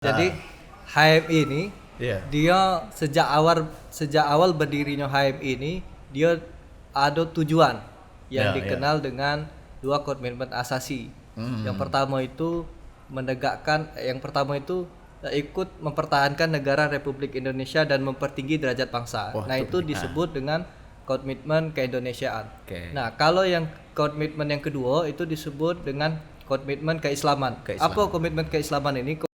Jadi HMI ini dia sejak awal berdirinya HMI ini dia ada tujuan yang dikenal dengan dua komitmen asasi. Yang pertama itu ikut mempertahankan negara Republik Indonesia dan mempertinggi derajat bangsa. Itu disebut dengan komitmen keindonesiaan. Nah, kalau yang komitmen yang kedua itu disebut dengan komitmen keislaman. Apa komitmen keislaman ini?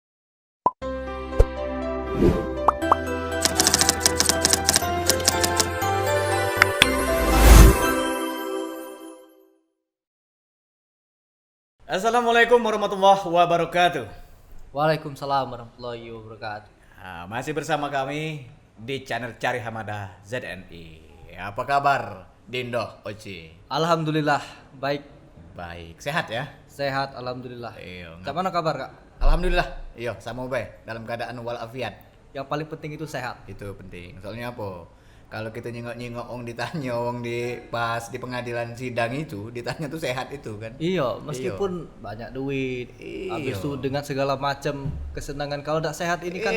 Assalamualaikum warahmatullahi wabarakatuh. Waalaikumsalam warahmatullahi wabarakatuh. Masih bersama kami di channel Cari Hamadah ZNI. Apa kabar Dindo Oci? Alhamdulillah baik. Baik, sehat ya? Sehat alhamdulillah. Iya. Mana kabar Kak? Alhamdulillah. Iya, sama baik dalam keadaan walafiat. Yang paling penting itu sehat. Itu penting. Soalnya apa? Kalau kita nyengok-nyengok ditanya pas di pengadilan sidang itu ditanya tuh sehat itu kan. Iya, meskipun banyak duit, habis itu dengan segala macam kesenangan, kalau tidak sehat ini kan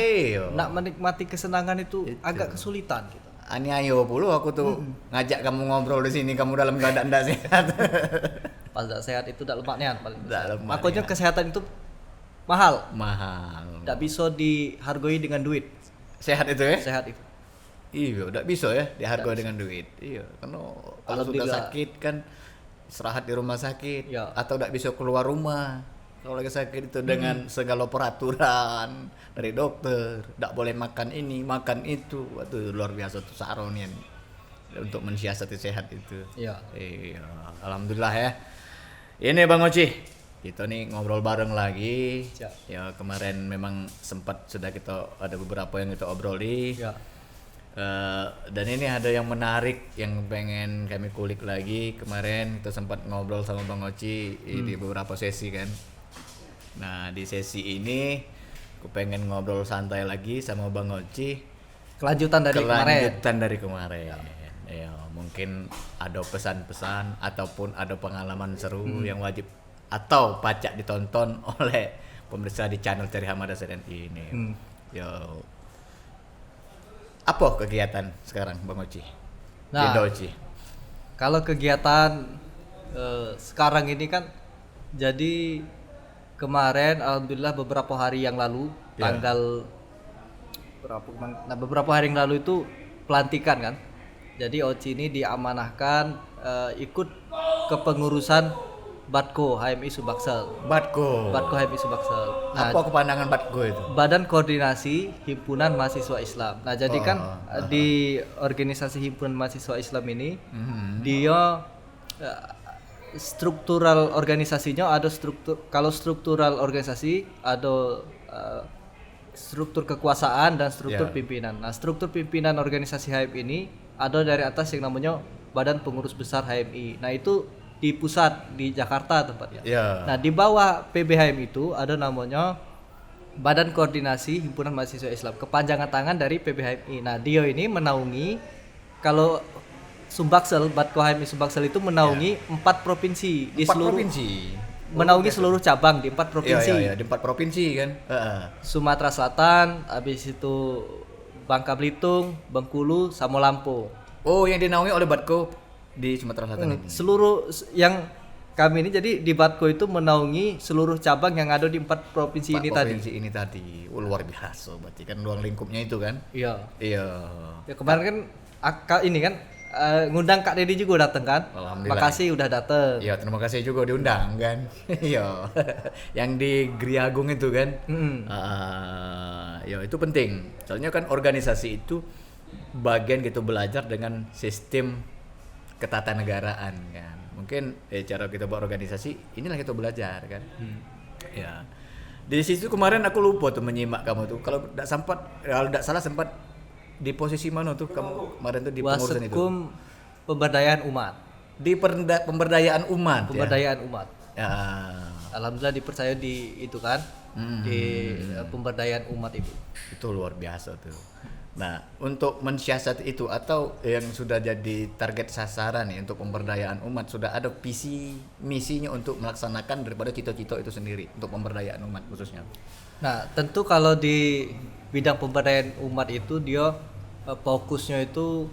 nak menikmati kesenangan itu agak kesulitan gitu. Ani ayo puluh aku tuh ngajak kamu ngobrol di sini kamu dalam keadaan tidak sehat. Pas tidak sehat itu tidak lemaknya paling. Makanya kesehatan itu mahal. Mahal. Tidak bisa dihargai dengan duit. Sehat itu ya? Sehat itu. Iya, udah bisa ya dihargai dengan duit. Iya, karena kalau sudah sakit kan istirahat di rumah sakit atau tidak bisa keluar rumah. Kalau lagi sakit itu dengan segala peraturan dari dokter, tidak boleh makan ini, makan itu. Waduh, luar biasa tuh saronian untuk mensiasati sehat itu. Iya. Iya, alhamdulillah ya. Ini Bang Oci, kita nih ngobrol bareng lagi. Ya, kemarin memang sudah kita ada beberapa yang kita obroli. Ya. Dan ini ada yang menarik yang pengen kami kulik lagi. Kemarin kita sempat ngobrol sama Bang Oci di beberapa sesi kan. Nah, di sesi ini aku pengen ngobrol santai lagi sama Bang Oci. Kelanjutan dari kemarin. Ya, mungkin ada pesan-pesan ataupun ada pengalaman seru yang wajib atau pacak ditonton oleh pemirsa di channel Cari Hamadah ZNI ini. Apa kegiatan sekarang Bang Oci? Nah, kalau kegiatan sekarang ini kan jadi kemarin alhamdulillah beberapa hari yang lalu beberapa hari yang lalu itu pelantikan kan. Jadi Oci ini diamanahkan ikut kepengurusan Batko HMI Subaksel. Batko HMI Subaksel. Nah, apa kepanjangan Batko itu? Badan Koordinasi Himpunan Mahasiswa Islam. Nah, jadi kan di organisasi Himpunan Mahasiswa Islam ini dia struktural organisasinya ada struktural organisasi ada struktur kekuasaan dan struktur pimpinan. Nah, struktur pimpinan organisasi HMI ini ada dari atas yang namanya Badan Pengurus Besar HMI. Nah, itu di pusat di Jakarta tempatnya. Nah, di bawah PBHM itu ada namanya Badan Koordinasi Himpunan Mahasiswa Islam, kepanjangan tangan dari PBHMI. Nah, dia ini menaungi kalau Subaksel, Batko HMI Subaksel itu menaungi 4 provinsi di seluruh provinsi. Menaungi seluruh cabang di 4 provinsi. Di 4 provinsi kan. Sumatera Selatan, habis itu Bangka Belitung, Bengkulu, sama Lampung. Oh, yang dinaungi oleh Batko di Sumatera Selatan ini. Seluruh yang kami ini jadi di Batko itu menaungi seluruh cabang yang ada di 4 provinsi ini tadi. Luar biasa berarti kan ruang lingkupnya itu kan. Iya. Ya, kemarin kan ini kan ngundang Kak Dedi juga datang kan. Alhamdulillah. Makasih udah datang. Iya, terima kasih juga diundang kan. Iya. Yang di Gria Agung itu kan. Ya, itu penting. Soalnya kan organisasi itu bagian gitu belajar dengan sistem ketatanegaraan kan. Mungkin cara kita berorganisasi inilah kita belajar kan. Ya. Di situ kemarin aku lupa tuh menyimak kamu tuh. Kalau tidak salah sempat di posisi mana tuh kamu kemarin tuh di pengurusan itu? Pemberdayaan umat. Di pemberdayaan umat. Pemberdayaan umat. Ya. Alhamdulillah dipercaya di itu kan. Di pemberdayaan umat itu. Itu luar biasa tuh. Nah, untuk mensiasat itu atau yang sudah jadi target sasaran nih untuk pemberdayaan umat, sudah ada visi misinya untuk melaksanakan daripada cita-cita itu sendiri untuk pemberdayaan umat khususnya. Nah, tentu kalau di bidang pemberdayaan umat itu dia fokusnya itu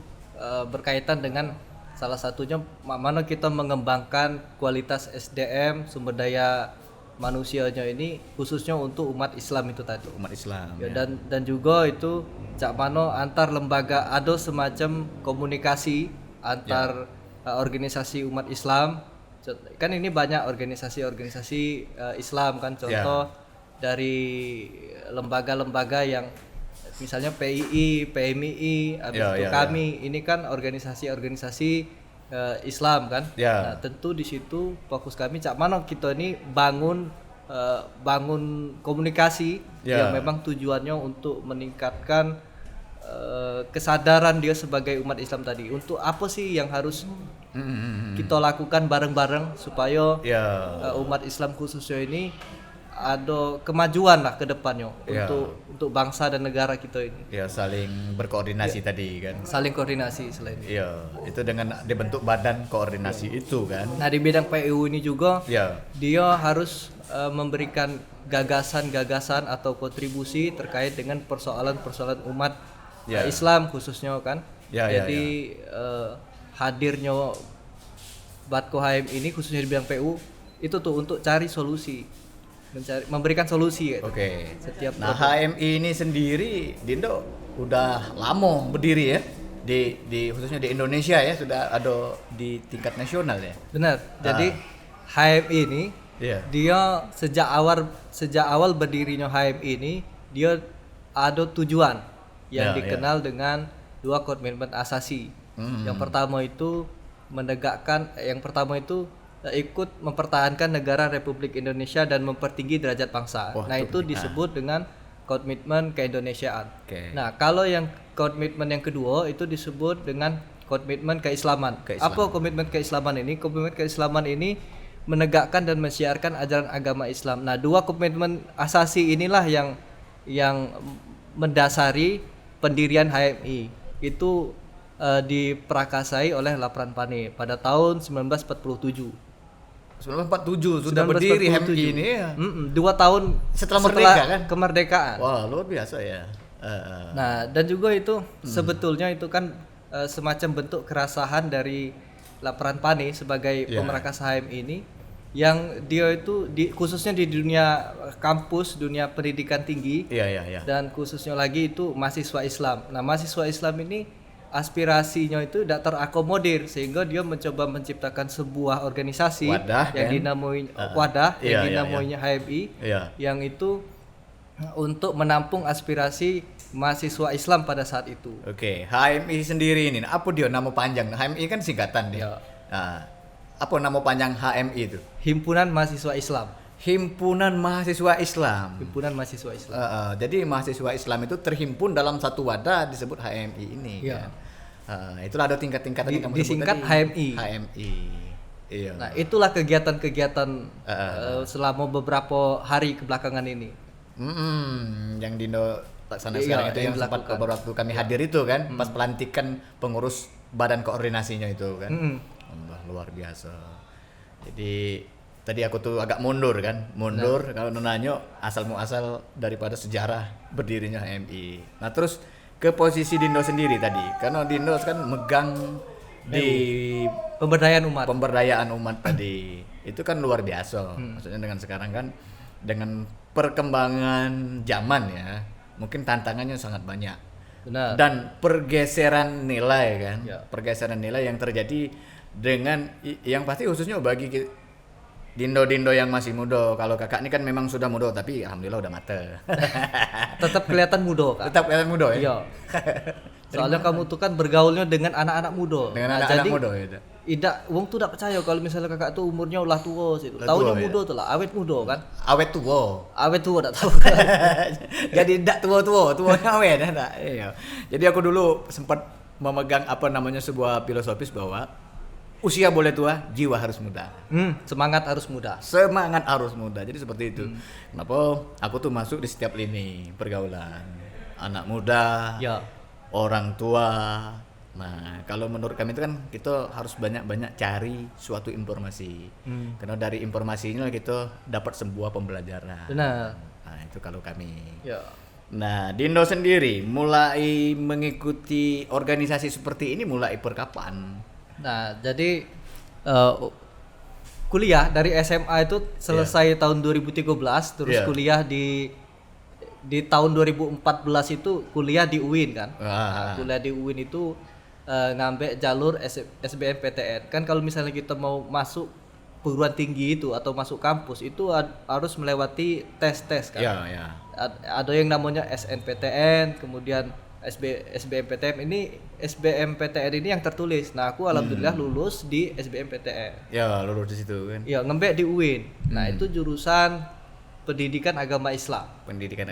berkaitan dengan salah satunya mana kita mengembangkan kualitas SDM sumber daya manusianya ini khususnya untuk umat Islam itu tadi. Umat Islam. Ya, dan juga itu cak mano antar lembaga ada semacam komunikasi antar organisasi umat Islam. Kan ini banyak organisasi-organisasi Islam kan, contoh dari lembaga-lembaga yang misalnya PII, PMII, kami ini kan organisasi-organisasi Islam kan. Nah, tentu di situ fokus kami cak mana kita ini bangun komunikasi yang memang tujuannya untuk meningkatkan kesadaran dia sebagai umat Islam tadi. Untuk apa sih yang harus kita lakukan bareng-bareng supaya umat Islam khususnya ini ada kemajuan lah ke depannya untuk bangsa dan negara kita ini. Ya, saling berkoordinasi tadi kan. Saling koordinasi selain itu. Iya, itu dengan dibentuk badan koordinasi itu kan. Nah, di bidang PU ini juga dia harus memberikan gagasan-gagasan atau kontribusi terkait dengan persoalan-persoalan umat Islam khususnya kan. Jadi hadirnya Batko HM ini khususnya di bidang PU itu tuh untuk cari solusi, memberikan solusi gitu. Setiap HMI ini sendiri Dindo udah lama berdiri ya di khususnya di Indonesia ya, sudah ada di tingkat nasional ya. Benar. Jadi HMI ini dia sejak awal berdirinya HMI ini dia ada tujuan yang dikenal dengan 2 komitmen asasi. Yang pertama itu ikut mempertahankan negara Republik Indonesia dan mempertinggi derajat bangsa. Nah, itu disebut dengan komitmen keindonesiaan. Nah, kalau yang komitmen yang kedua itu disebut dengan komitmen keislaman. Apa komitmen keislaman ini? Komitmen keislaman ini menegakkan dan mensiarkan ajaran agama Islam. Nah, 2 komitmen asasi inilah yang mendasari pendirian HMI. Itu diprakasai oleh Lapran Pane pada tahun 1947. 1947 sudah berdiri HMI ini ya. 2 tahun setelah merdeka kan? Kemerdekaan. Wah, luar biasa ya. Nah, dan juga itu sebetulnya itu kan semacam bentuk kerasahan dari Lapran Pane sebagai pemerakas HMI ini, yang dia itu khususnya di dunia kampus, dunia pendidikan tinggi, dan khususnya lagi itu mahasiswa Islam. Nah, mahasiswa Islam ini aspirasinya itu tidak terakomodir sehingga dia mencoba menciptakan sebuah organisasi yang dinamainya HMI, yang itu untuk menampung aspirasi mahasiswa Islam pada saat itu. HMI sendiri ini apa dia nama panjang? HMI kan singkatan dia. Nah, apa nama panjang HMI itu? Himpunan Mahasiswa Islam. Himpunan Mahasiswa Islam. Himpunan Mahasiswa Islam. Jadi mahasiswa Islam itu terhimpun dalam satu wadah disebut HMI ini. Itulah ada tingkat-tingkatan yang kamu sebut disingkat tadi. HMI. Nah, itulah kegiatan-kegiatan selama beberapa hari kebelakangan ini. Yang Dindo laksana sekarang itu yang sempat beberapa waktu kami hadir itu kan, pas pelantikan pengurus badan koordinasinya itu kan. Luar biasa. Jadi tadi aku tuh agak mundur kalau nanya asal muasal daripada sejarah berdirinya HMI. Nah, terus ke posisi Dindo sendiri tadi, karena Dindo kan megang di pemberdayaan umat tadi, itu kan luar biasa. Maksudnya dengan sekarang kan dengan perkembangan zaman ya, mungkin tantangannya sangat banyak. Benar. Dan pergeseran nilai kan, pergeseran nilai yang terjadi dengan yang pasti khususnya bagi Dindo-dindo yang masih muda. Kalau kakak ini kan memang sudah muda, tapi alhamdulillah udah mata. Tetap kelihatan muda, Kak. Tetap kelihatan muda ya. Iya. Soalnya kamu tuh kan bergaulnya dengan anak-anak muda. Dengan anak-anak muda ya. Wong tuh tidak percaya kalau misalnya kakak tuh umurnya ulah tua sih. Taunya muda tuh lah, awet muda kan. Awet tua. Awet tua enggak tahu. Jadi tidak tua-tua, tuanya awet enggak. Iya. Jadi aku dulu sempat memegang sebuah filosofis bahwa usia boleh tua, jiwa harus muda. Semangat harus muda. Semangat harus muda. Jadi seperti itu. Kenapa aku tuh masuk di setiap lini pergaulan. Anak muda, orang tua. Nah, kalau menurut kami itu kan kita harus banyak-banyak cari suatu informasi. Karena dari informasinya kita dapat sebuah pembelajaran. Benar. Nah, itu kalau kami. Ya. Nah, Dindo sendiri mulai mengikuti organisasi seperti ini mulai perkapan? Nah, jadi kuliah dari SMA itu selesai tahun 2013, terus kuliah di tahun 2014 itu kuliah di UIN kan. Nah, kuliah di UIN itu ngambil jalur SBMPTN. Kan kalau misalnya kita mau masuk perguruan tinggi itu atau masuk kampus itu harus melewati tes-tes kan. Ada yang namanya SNPTN, kemudian SBMPTN. Ini SBMPTN ini yang tertulis. Nah, aku alhamdulillah lulus di SBMPTN. Ya, lulus di situ kan. Ya, ngembe di UIN. Nah, itu jurusan Pendidikan Agama Islam.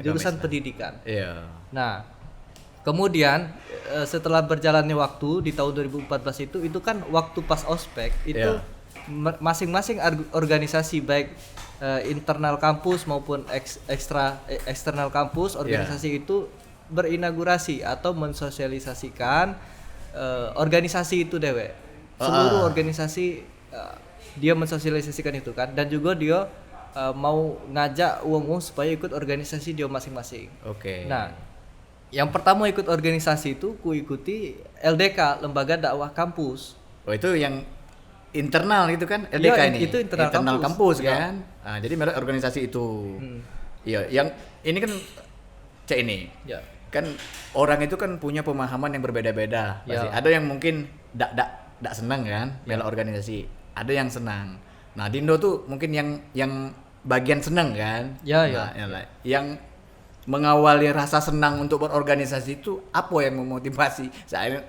Jurusan pendidikan. Iya. Nah, kemudian setelah berjalannya waktu di tahun 2014 itu kan waktu pas ospek itu masing-masing organisasi baik internal kampus maupun eksternal kampus organisasi itu berinaugurasi atau mensosialisasikan organisasi itu dewe. Seluruh organisasi dia mensosialisasikan itu kan, dan juga dia mau ngajak uang supaya ikut organisasi dia masing-masing. Oke. Nah, yang pertama ikut organisasi itu ku ikuti LDK, Lembaga Dakwah Kampus. Oh, itu yang internal itu kan LDK ya, ini. Itu internal kampus kan. Nah, jadi merek organisasi itu. Iya, yang ini kan ini. Ya. Kan orang itu kan punya pemahaman yang berbeda-beda. Pasti ada yang mungkin dak senang kan bela organisasi. Ada yang senang. Nah, Dindo tuh mungkin yang bagian senang kan? Yang mengawali rasa senang untuk berorganisasi itu apa yang memotivasi?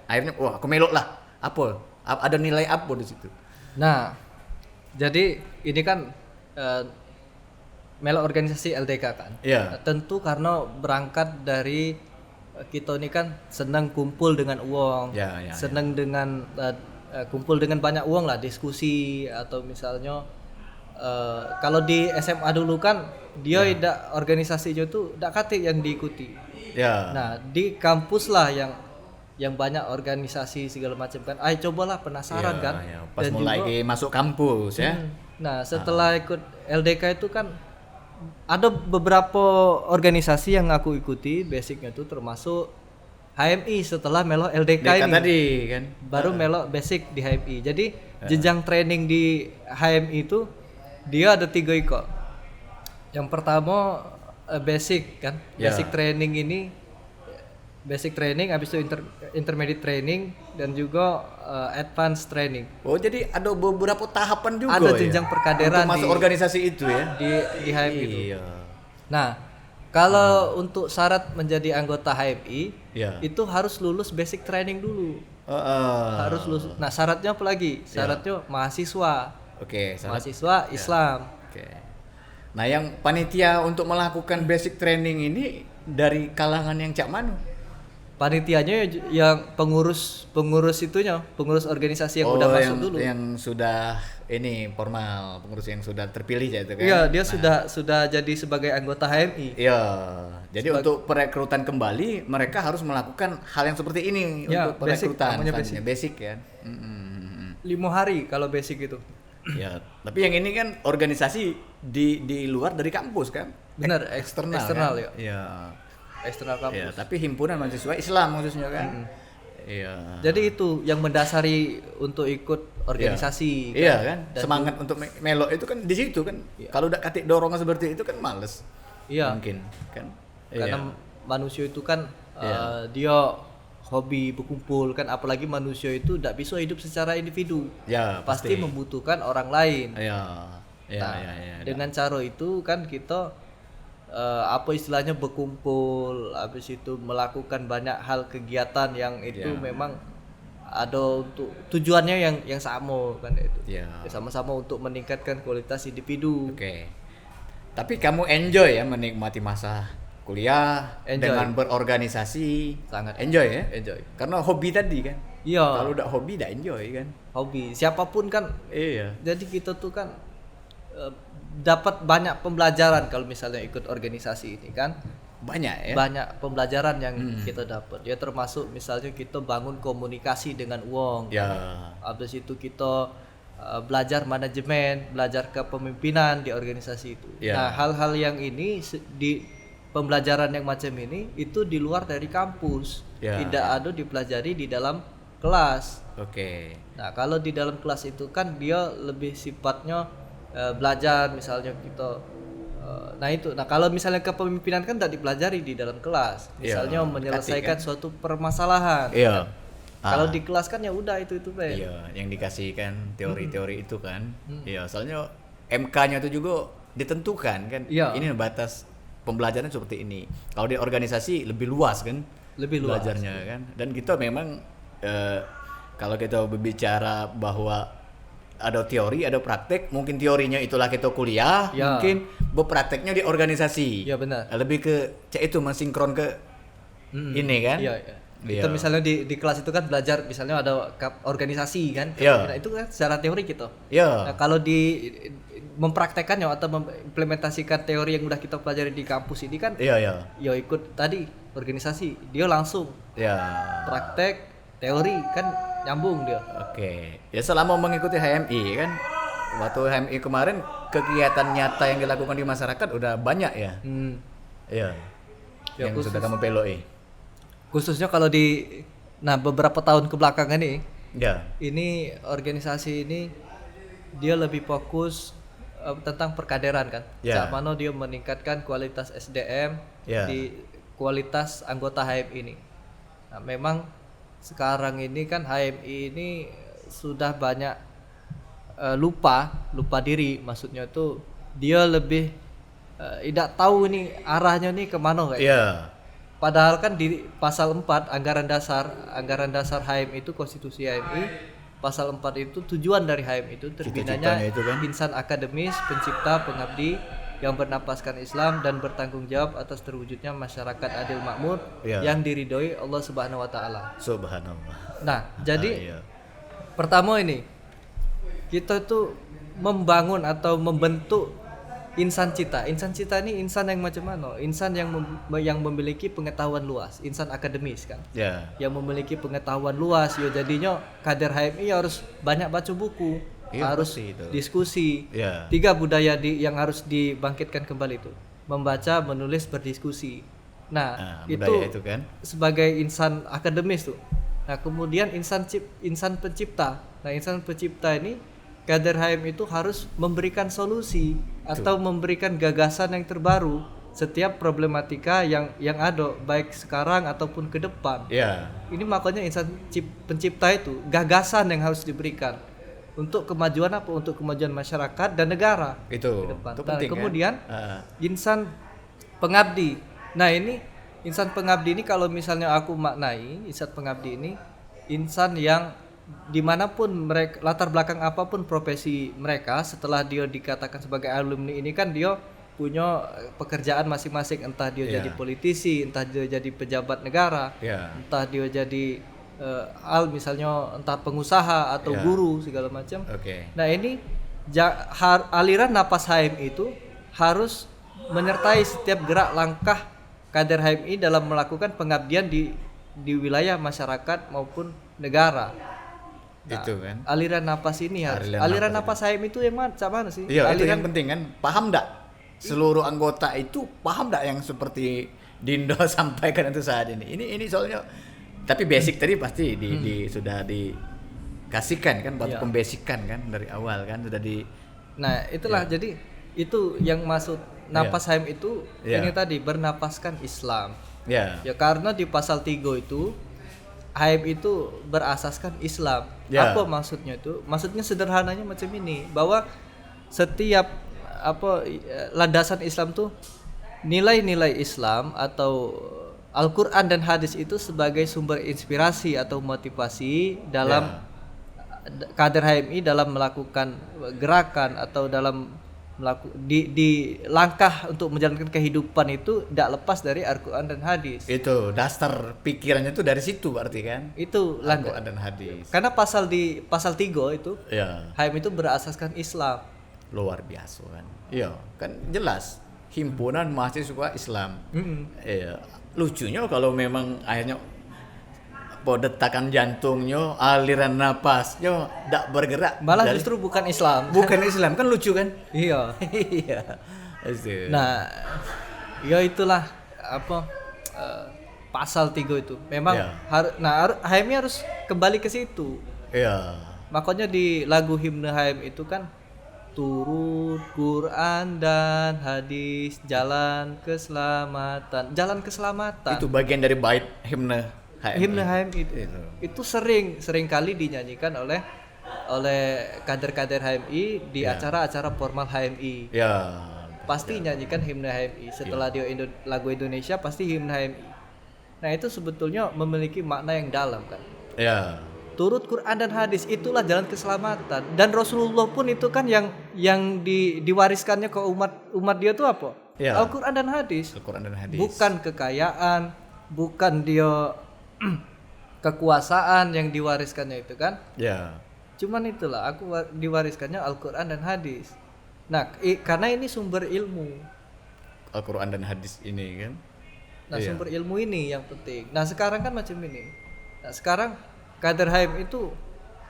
Akhirnya wah, aku melok lah. Apa? Ada nilai apa di situ? Nah, jadi ini kan melok organisasi LDK kan? Tentu karena berangkat dari kita ini kan senang kumpul dengan uang, senang dengan kumpul dengan banyak uang lah, diskusi atau misalnya kalau di SMA dulu kan dia tidak organisasinya tuh tidak kate yang diikuti. Nah, di kampus lah yang banyak organisasi segala macam kan. Ayo cobalah, penasaran kan. Pas dan mulai juga, masuk kampus ya. Nah, setelah ikut LDK itu kan ada beberapa organisasi yang aku ikuti, basicnya tuh termasuk HMI. Setelah melo LDK ini tadi kan baru melo basic di HMI. Jadi jenjang training di HMI itu dia ada 3 ikut. Yang pertama basic kan, basic training ini, basic training, habis itu intermediate training, dan juga advanced training. Oh, jadi ada beberapa tahapan juga. Ada jenjang perkaderan untuk masuk organisasi itu ya di HMI itu. Nah, kalau untuk syarat menjadi anggota HMI itu harus lulus basic training dulu. Harus lulus. Nah, syaratnya apa lagi? Syaratnya mahasiswa. Mahasiswa Islam. Nah, yang panitia untuk melakukan basic training ini dari kalangan yang cak manu? Panitianya yang pengurus itunya, pengurus organisasi yang udah masuk dulu. Yang sudah ini formal, pengurus yang sudah terpilih ya itu kan. Iya, dia sudah jadi sebagai anggota HMI. Iya. Jadi untuk perekrutan kembali mereka harus melakukan hal yang seperti ini untuk perekrutan. Basic kan. 5 hari kalau basic itu. Ya, tapi yang ini kan organisasi di luar dari kampus kan? Benar, eksternal kan? Ya. Eksternal kampus. Ya, tapi himpunan mahasiswa Islam maksudnya kan. Iya. Jadi itu yang mendasari untuk ikut organisasi. Iya kan? Semangat untuk melok itu kan di situ kan. Kalau udah katik dorongan seperti itu kan males. Iya. Mungkin kan. Karena manusia itu kan dia hobi berkumpul kan, apalagi manusia itu tidak bisa hidup secara individu. Pasti membutuhkan orang lain. Dengan cara itu kan kita apa istilahnya berkumpul, habis itu melakukan banyak hal kegiatan yang itu memang ada untuk tujuannya yang sama kan itu. Sama-sama untuk meningkatkan kualitas individu. Tapi kamu enjoy ya menikmati masa kuliah dengan berorganisasi? Sangat enjoy ya? Enjoy. Karena hobi tadi kan? Iya. Kalau udah hobi udah enjoy kan? Hobi siapapun kan. Iya. Jadi kita tuh kan dapat banyak pembelajaran kalau misalnya ikut organisasi ini kan. Banyak ya? Banyak pembelajaran yang kita dapat. Ya termasuk misalnya kita bangun komunikasi dengan uang. Ya. Habis itu kita belajar manajemen, belajar kepemimpinan di organisasi itu. Ya. Nah, hal-hal yang ini di pembelajaran yang macam ini itu di luar dari kampus, Ya. tidak ada dipelajari di dalam kelas. Oke. Nah, kalau di dalam kelas itu kan dia lebih sifatnya belajar, misalnya kita nah itu. Nah, kalau misalnya kepemimpinan kan tidak dipelajari di dalam kelas. Misalnya Iya, menyelesaikan kan? suatu permasalahan. Iya. Kalau di kelas kan ya udah itu Ben. Iya, yang dikasihkan teori-teori itu kan. Iya, soalnya MK-nya itu juga ditentukan kan. Iya. Ini batas pembelajaran seperti ini. Kalau di organisasi lebih luas kan. Lebih luas. Belajarnya kan. Dan kita memang kalau kita berbicara bahwa ada teori, ada praktek, mungkin teorinya itulah kita kuliah, Ya. mungkin berprakteknya di organisasi. Iya, benar. Lebih ke itu mensinkron ke ini kan. Iya, iya. Iya. Kita misalnya di kelas itu kan belajar misalnya ada organisasi kan. Iya. Nah, itu kan secara teori gitu. Iya. Nah, kalau mempraktekannya atau mengimplementasikan teori yang udah kita pelajari di kampus ini kan Iya, iya. ya ikut tadi organisasi, dia langsung Ya. praktek teori kan nyambung dia. Oke. Ya selama mengikuti HMI kan, waktu HMI kemarin kegiatan nyata yang dilakukan di masyarakat udah banyak ya. Iya. Ya, Yang sudah kamu peloi. Khususnya kalau beberapa tahun kebelakangan nih, Ya. ini organisasi ini dia lebih fokus tentang perkaderan kan. Ya. Saat mana dia meningkatkan kualitas SDM Ya. di kualitas anggota HMI ini. Nah, memang sekarang ini kan HMI ini sudah banyak lupa diri, maksudnya tuh dia lebih tidak tahu nih arahnya nih kemana kayak. Iya. Padahal kan di pasal 4 anggaran dasar HMI itu konstitusi HMI pasal 4 itu tujuan dari HMI itu terbinanya Cita-citanya itu kan? insan akademis, pencipta, pengabdi yang bernapaskan Islam dan bertanggung jawab atas terwujudnya masyarakat adil makmur Iya. yang diridhoi Allah Subhanahu wa taala. Subhanallah. Nah, jadi Iya. pertama ini kita tuh membangun atau membentuk insan cita. Insan cita ini insan yang macam mana? Insan yang memiliki pengetahuan luas, insan akademis kan. Ya. Yang memiliki pengetahuan luas, ya jadinya kader HMI harus banyak baca buku, Iya, harus pasti itu. diskusi. Ya. 3 budaya yang harus dibangkitkan kembali itu. Membaca, menulis, berdiskusi. Nah, budaya itu kan. sebagai insan akademis tuh. Nah, kemudian insan pencipta. Nah, insan pencipta ini kader HMI itu harus memberikan solusi atau memberikan gagasan yang terbaru setiap problematika yang ada baik sekarang ataupun ke depan. Ya. Ini makanya insan pencipta itu gagasan yang harus diberikan untuk kemajuan apa? Untuk kemajuan masyarakat dan negara Itu. ke depan. Itu Nah, penting kemudian kan? insan pengabdi. Nah, ini insan pengabdi ini kalau misalnya aku maknai insan pengabdi ini insan yang dimanapun mereka, latar belakang apapun profesi mereka, setelah dia dikatakan sebagai alumni ini kan dia punya pekerjaan masing-masing, entah dia Yeah. jadi politisi, entah dia jadi pejabat negara, Yeah. entah dia jadi misalnya entah pengusaha atau Yeah. guru segala macam. Oke. Nah, ini aliran napas HMI itu harus menyertai setiap gerak langkah kader HMI dalam melakukan pengabdian di wilayah masyarakat maupun negara. Nah, Itu kan. aliran napas ini harus. Aliran Aliran napas napas HMI itu yang mana sih? Iya, itu aliran yang penting kan. Paham enggak? Seluruh anggota itu paham enggak yang seperti Dindo sampaikan itu saat ini? Ini soalnya tapi basic tadi pasti sudah dikasihkan kan buat Iya. pembasican kan dari awal kan sudah di. Nah, itulah jadi itu yang maksud napas HMI itu Iya. ini tadi bernapaskan Islam. Ya. Ya karena di pasal 3 itu HMI itu berasaskan Islam. Ya. Apa maksudnya itu? Maksudnya sederhananya macam ini, bahwa setiap landasan Islam tuh nilai-nilai Islam atau Al-Qur'an dan hadis itu sebagai sumber inspirasi atau motivasi dalam kader HMI dalam melakukan gerakan atau dalam di langkah untuk menjalankan kehidupan itu tidak lepas dari Al-Qur'an dan hadis. Itu dasar pikirannya itu dari situ berarti kan. Itu Al-Qur'an dan hadis. karena pasal 3 itu Ya, HMI itu berasaskan Islam. luar biasa kan. Iya, kan jelas himpunan mahasiswa Islam. Iya. Lucunya kalau memang akhirnya apa detakan jantungnya, aliran napasnya tidak bergerak. Malah justru bukan Islam. Bukan Islam, kan lucu kan? Iya. Iya. Asyik. Nah, ya itulah apa pasal 3 itu. Memang HMI harus kembali ke situ. Iya. Makanya di lagu himne HMI itu kan turut Quran dan hadis jalan keselamatan. Jalan keselamatan. Itu bagian dari bait himne HMI. Himne HMI itu sering kali dinyanyikan oleh kader-kader HMI di acara-acara formal HMI. Ya. Pasti nyanyikan himne HMI. Setelah dia lagu Indonesia pasti himne HMI. Nah, itu sebetulnya memiliki makna yang dalam kan. Ya. Turut Quran dan hadis itulah jalan keselamatan, dan Rasulullah pun itu kan yang diwariskannya ke umat dia tuh apa? Ya. Al-Quran dan hadis. Al-Quran dan hadis. Bukan kekayaan, bukan dia kekuasaan yang diwariskannya itu kan? Ya. Cuman itulah aku diwariskannya Al-Quran dan hadis. Nah, karena ini sumber ilmu. Al-Quran dan hadis ini kan. Nah, sumber ilmu ini yang penting. Nah, sekarang kan macam ini. Nah, sekarang kader HMI itu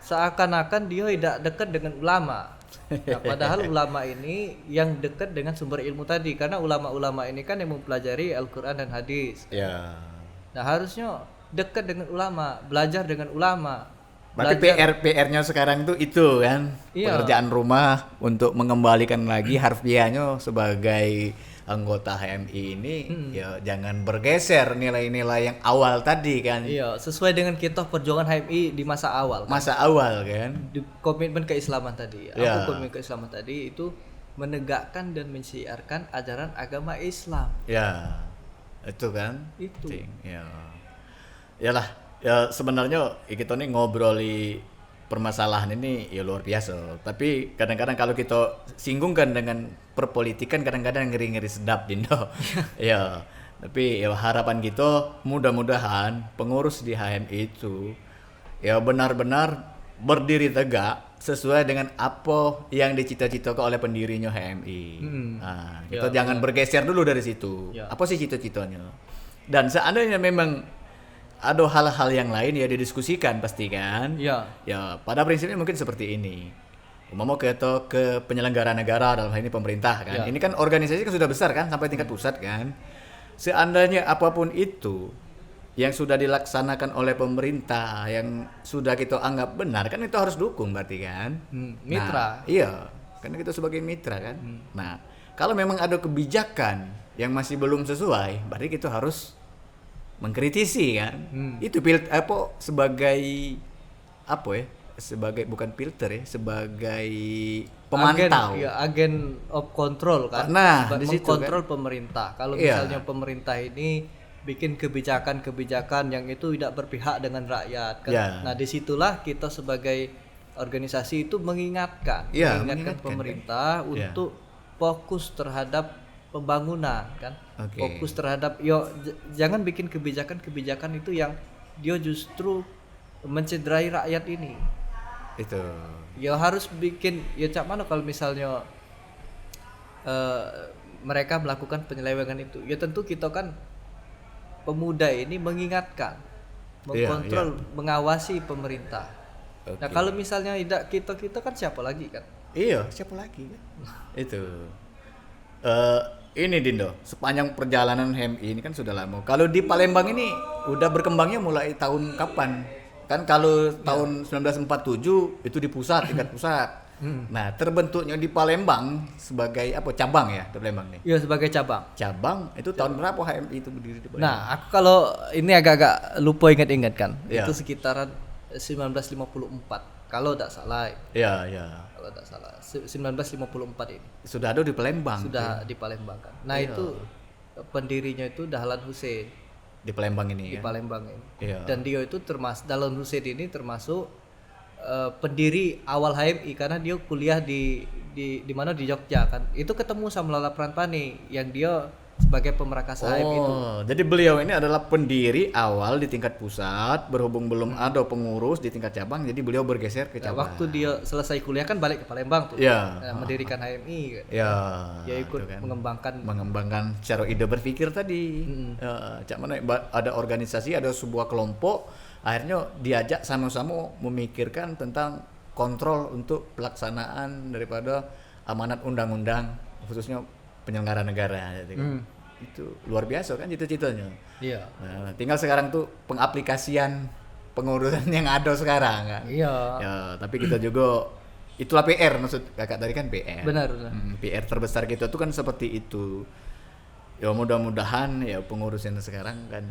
seakan-akan dia tidak dekat dengan ulama. Nah, padahal ulama ini yang dekat dengan sumber ilmu tadi, karena ulama-ulama ini kan yang mempelajari Al-Quran dan hadis. Ya. Nah, harusnya dekat dengan ulama, belajar dengan ulama. Berarti PR-nya sekarang tuh itu kan, pekerjaan rumah untuk mengembalikan lagi harfiahnya sebagai anggota HMI ini ya jangan bergeser nilai-nilai yang awal tadi kan. Iya, sesuai dengan kita perjuangan HMI di masa awal kan. Masa awal kan. Di komitmen keislaman tadi. Ya. Komitmen keislaman tadi itu menegakkan dan mensiarkan ajaran agama Islam. Ya. Itu kan. Itu. Ya. Yalah, ya sebenarnya kita nih ngobroli permasalahan ini ya luar biasa. Tapi kadang-kadang kalau kita singgungkan dengan perpolitikan kadang-kadang ngeri-ngeri sedap Dindo. Ya. Tapi ya harapan kita mudah-mudahan pengurus di HMI itu ya benar-benar berdiri tegak sesuai dengan apa yang dicita-citakan oleh pendirinya HMI. Nah, kita jangan bergeser dulu dari situ. Apa sih cita-citanya? Dan seandainya memang ada hal-hal yang lain ya didiskusikan pasti kan. Ya pada prinsipnya mungkin seperti ini. Umpama kita ke penyelenggara negara dalam hal ini pemerintah kan. Ini kan organisasi kan sudah besar kan sampai tingkat pusat kan. Seandainya apapun itu yang sudah dilaksanakan oleh pemerintah yang sudah kita anggap benar kan itu harus dukung berarti kan. Mitra. Nah, iya, karena kita sebagai mitra kan. Nah, kalau memang ada kebijakan yang masih belum sesuai, berarti kita harus mengkritisi kan. Itu sebagai apa ya? Sebagai bukan filter ya, sebagai pemantau. Agen of control kan. Nah, di situ mengkontrol kan pemerintah. Kalau misalnya pemerintah ini bikin kebijakan-kebijakan yang itu tidak berpihak dengan rakyat kan. Nah, disitulah kita sebagai organisasi itu mengingatkan pemerintah untuk fokus terhadap pembangunan kan. Fokus terhadap jangan bikin kebijakan-kebijakan itu yang dia justru mencederai rakyat ini. Itu. Ya harus bikin cak mana kalau misalnya mereka melakukan penyelewengan itu. Ya tentu kita kan pemuda ini mengingatkan, mengkontrol, mengawasi pemerintah. Nah, kalau misalnya tidak kita kan siapa lagi kan? Iya, siapa lagi kan? Itu. Ini Dindo, sepanjang perjalanan HMI ini kan sudah lama. Kalau di Palembang ini udah berkembangnya mulai tahun kapan? Kan kalau tahun 1947 itu di pusat, tingkat pusat. Nah, terbentuknya di Palembang sebagai apa? Cabang ya, di Palembang nih. Iya, sebagai cabang. Cabang itu tahun berapa HMI itu berdiri di Palembang? Nah, aku kalau ini agak-agak lupa ingat-ingat kan. Itu sekitaran 1954 kalau tidak salah. Iya. Kalau tidak salah 1954 ini. Sudah ada di Palembang. Sudah di Palembang kan. Nah, itu pendirinya itu Dahlan Husein. Di Palembang ini di Palembang ini. Iya. Dan dia itu termasuk Dahlan Husein ini termasuk pendiri awal HMI karena dia kuliah di mana di Jogja kan. Itu ketemu sama Lala Pranpani yang dia sebagai pemerakas HM itu. Jadi beliau ini adalah pendiri awal di tingkat pusat, berhubung belum ada pengurus di tingkat cabang, jadi beliau bergeser ke cabang. Waktu dia selesai kuliah kan balik ke Palembang tuh. Mendirikan HMI. Dia ikut kan, mengembangkan cara ide berpikir tadi. Cak mana ada organisasi, ada sebuah kelompok, akhirnya diajak sama-sama memikirkan tentang kontrol untuk pelaksanaan daripada amanat undang-undang khususnya penyelenggara negara gitu. Itu luar biasa kan cita-citanya. Iya. Nah, tinggal sekarang tuh pengaplikasian pengurusan yang ada sekarang kan. Iya. Ya, tapi kita juga itulah PR, maksud kakak tadi kan PR. Benar. PR terbesar kita tuh kan seperti itu. Ya mudah-mudahan ya pengurusan sekarang kan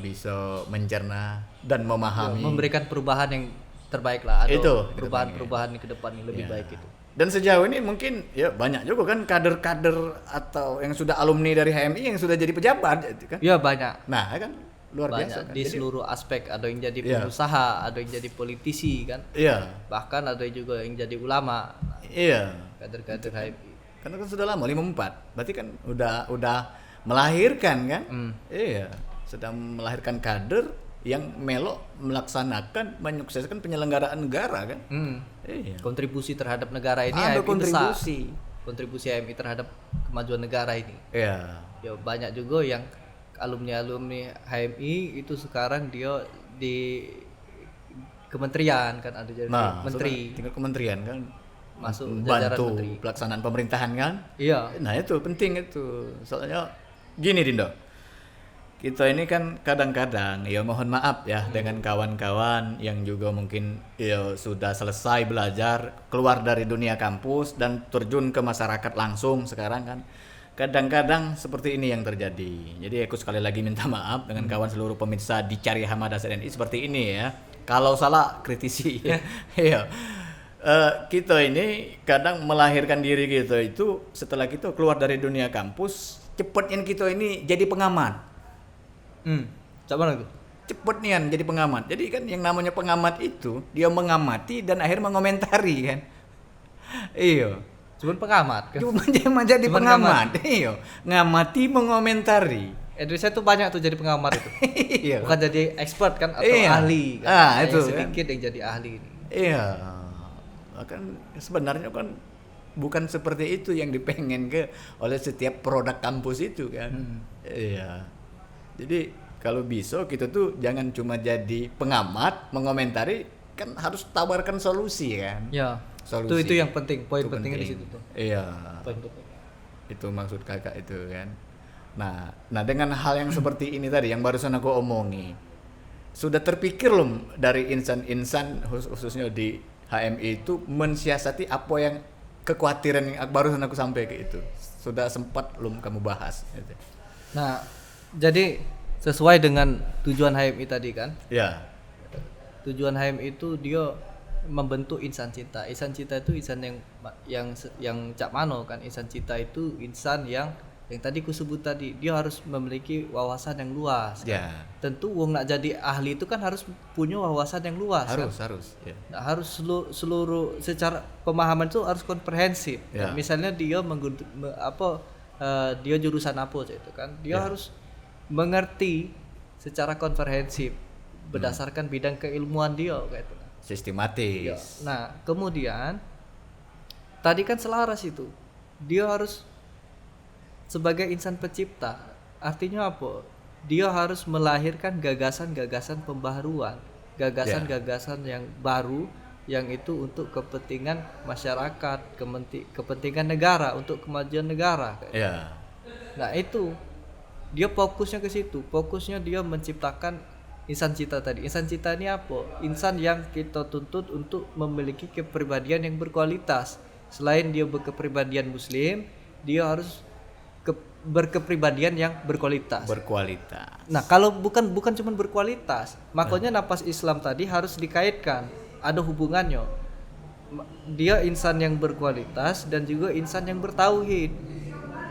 bisa mencerna dan memahami. Memberikan perubahan yang terbaik lah. Itu perubahan ke depan yang lebih baik itu. Dan sejauh ini mungkin ya banyak juga kan kader-kader atau yang sudah alumni dari HMI yang sudah jadi pejabat kan? Iya banyak. Nah kan luar biasa kan? Di seluruh aspek, ada yang jadi pengusaha, ada yang jadi politisi kan? Iya. Bahkan ada juga yang jadi ulama. Iya. Kader-kader HMI. Karena kan sudah lama 54, berarti kan udah melahirkan kan? Iya. Sedang melahirkan kader yang melok melaksanakan menyukseskan penyelenggaraan negara kan. Iya. Kontribusi terhadap negara ini ada kontribusi HMI terhadap kemajuan negara ini. Iya. Ya banyak juga yang alumni HMI itu sekarang dia di kementerian kan, ada jadi menteri. Tingkat kementerian kan masuk jajaran bantu menteri. Pelaksanaan pemerintahan kan. Iya. Nah itu penting itu. Soalnya gini Dindo. Kita ini kan kadang-kadang ya mohon maaf ya dengan kawan-kawan yang juga mungkin ya sudah selesai belajar keluar dari dunia kampus dan terjun ke masyarakat langsung sekarang kan kadang-kadang seperti ini yang terjadi. Jadi aku sekali lagi minta maaf dengan kawan seluruh pemirsa di Cari Hamadas NI seperti ini ya. Kalau salah kritisi ya. Iya. Kita ini kadang melahirkan diri kita itu setelah kita keluar dari dunia kampus, cepetnya kita ini jadi pengamat. Cak mana tuh? Cepet nian jadi pengamat. Jadi kan yang namanya pengamat itu dia mengamati dan akhir mengomentari kan. Iya. Cuman pengamat kan. Cuma jadi pengamat. Iya. Ngamati mengomentari. Indonesia tuh banyak tuh jadi pengamat itu. Iya. Bukan jadi expert kan atau ahli Itu kan. Itu sedikit yang jadi ahli ini. Iya. Kan sebenarnya kan bukan seperti itu yang dipengen oleh setiap produk kampus itu kan. Iya. Jadi kalau bisa kita tuh jangan cuma jadi pengamat mengomentari, kan harus tawarkan solusi kan. Ya. Solusi. Itu yang penting, poin pentingnya di situ tuh. Iya. Itu maksud kakak itu kan. Nah dengan hal yang seperti ini tadi yang barusan aku omongi, sudah terpikir loh dari insan-insan khususnya di HMI itu mensiasati apa yang kekhawatiran yang barusan aku sampaikan itu. Sudah sempat belum kamu bahas gitu. Nah, jadi sesuai dengan tujuan HMI tadi kan? Ya. Tujuan HMI itu dia membentuk insan cita. Insan cita itu insan yang Cak Mano kan. Insan cita itu insan yang tadi ku sebut tadi, dia harus memiliki wawasan yang luas. Ya. Tentu wong nak jadi ahli itu kan harus punya wawasan yang luas. Harus. Ya. Nah, harus seluruh secara pemahaman itu harus komprehensif. Ya. Nah, misalnya dia dia jurusan apa itu kan? Dia harus mengerti secara komprehensif berdasarkan bidang keilmuan dia kayak itu. Sistematis. Ya. Nah, kemudian tadi kan selaras itu. Dia harus sebagai insan pencipta. Artinya apa? Dia harus melahirkan gagasan-gagasan pembaharuan, gagasan-gagasan yang baru yang itu untuk kepentingan masyarakat, kepentingan negara, untuk kemajuan negara. Ya. Nah, itu dia fokusnya ke situ. Fokusnya dia menciptakan insan cita tadi. Insan cita ini apa? Insan yang kita tuntut untuk memiliki kepribadian yang berkualitas. Selain dia berkepribadian muslim, dia harus berkepribadian yang berkualitas. Nah, kalau bukan cuma berkualitas, makanya nafas Islam tadi harus dikaitkan, ada hubungannya. Dia insan yang berkualitas dan juga insan yang bertauhid.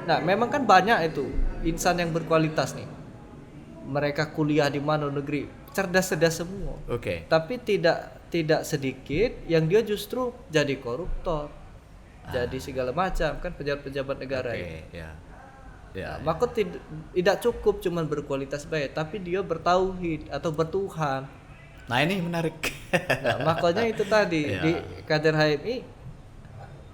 Nah, memang kan banyak itu insan yang berkualitas nih. Mereka kuliah di mana negeri, cerdas-cerdas semua. Oke. Tapi tidak sedikit yang dia justru jadi koruptor. Jadi segala macam kan pejabat-pejabat negara ini. Ya. Ya. Nah, maka tidak cukup cuman berkualitas baik, tapi dia bertauhid atau bertuhan. Nah ini menarik. Nah, makanya itu tadi Ya. di kader HMI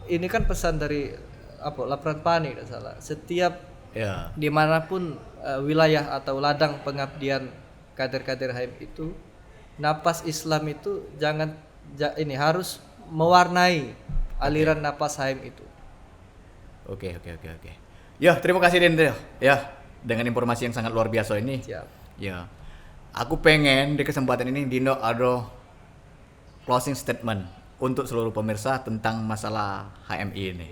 ini kan pesan dari Laporan Pani tidak salah. Setiap Ya. dimanapun wilayah atau ladang pengabdian kader-kader HMI itu, napas Islam itu ini harus mewarnai aliran napas HMI itu. Oke. Ya, terima kasih Dendro. Ya, dengan informasi yang sangat luar biasa ini. Siap. Ya. Aku pengen di kesempatan ini Dindo ada closing statement untuk seluruh pemirsa tentang masalah HMI ini.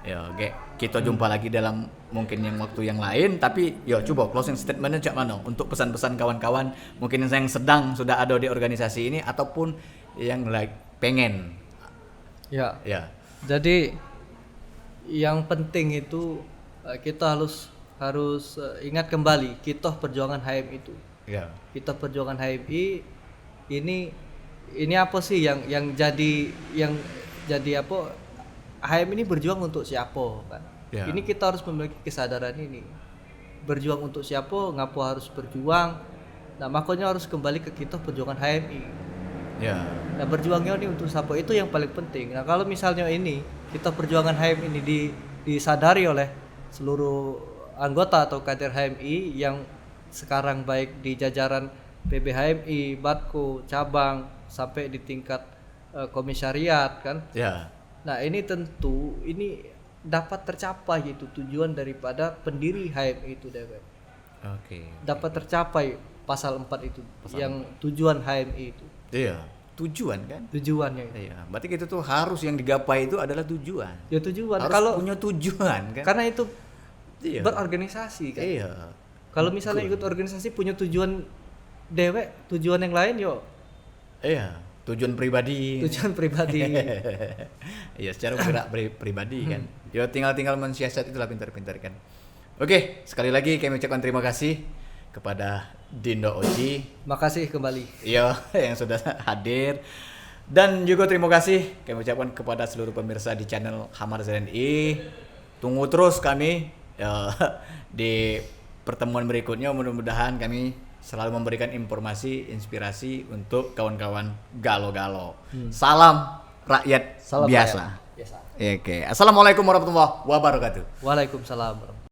Ya, oke. Kita jumpa lagi dalam mungkin yang waktu yang lain, tapi ya coba closing statementnya cak mana untuk pesan-pesan kawan-kawan mungkin yang sudah ada di organisasi ini ataupun yang pengen. Ya. Ya. Jadi yang penting itu kita harus ingat kembali kita perjuangan HMI itu. Ya. Kita perjuangan HMI ini apa sih yang jadi apa? HMI ini berjuang untuk siapa kan? Ya. Ini kita harus memiliki kesadaran ini. Berjuang untuk siapa? Ngapo harus berjuang? Nah, makanya harus kembali ke kita perjuangan HMI. Ya. Nah, berjuangnya ini untuk siapa? Itu yang paling penting. Nah, kalau misalnya ini kita perjuangan HMI ini disadari oleh seluruh anggota atau kader HMI yang sekarang baik di jajaran PBHMI, Batko, cabang sampai di tingkat komisariat kan. Ya. Nah, ini tentu ini dapat tercapai gitu tujuan daripada pendiri HMI itu Dewe. Oke. Dapat tercapai pasal 4 itu yang tujuan HMI itu. Iya, tujuan kan? Tujuannya itu. Iya, berarti kita tuh harus yang digapai itu adalah tujuan. Ya tujuan Harus kalau punya tujuan kan? karena itu Iya. berorganisasi kan. Iya. Kalau misalnya ikut organisasi punya tujuan dewek, tujuan yang lain yo Iya, tujuan pribadi. tujuan pribadi. Iya, secara gerak pribadi kan. Ya tinggal mensiasat itulah pintar-pintar kan. Oke, sekali lagi kami ucapkan terima kasih kepada Dindo Oji. Makasih kembali. Iya, yang sudah hadir. Dan juga terima kasih kami ucapkan kepada seluruh pemirsa di channel Hamar ZNI. Tunggu terus kami di pertemuan berikutnya. Mudah-mudahan kami selalu memberikan informasi, inspirasi untuk kawan-kawan galo-galo. Salam rakyat Salam biasa. rakyat biasa. Oke, assalamualaikum warahmatullahi wabarakatuh. Waalaikumsalam.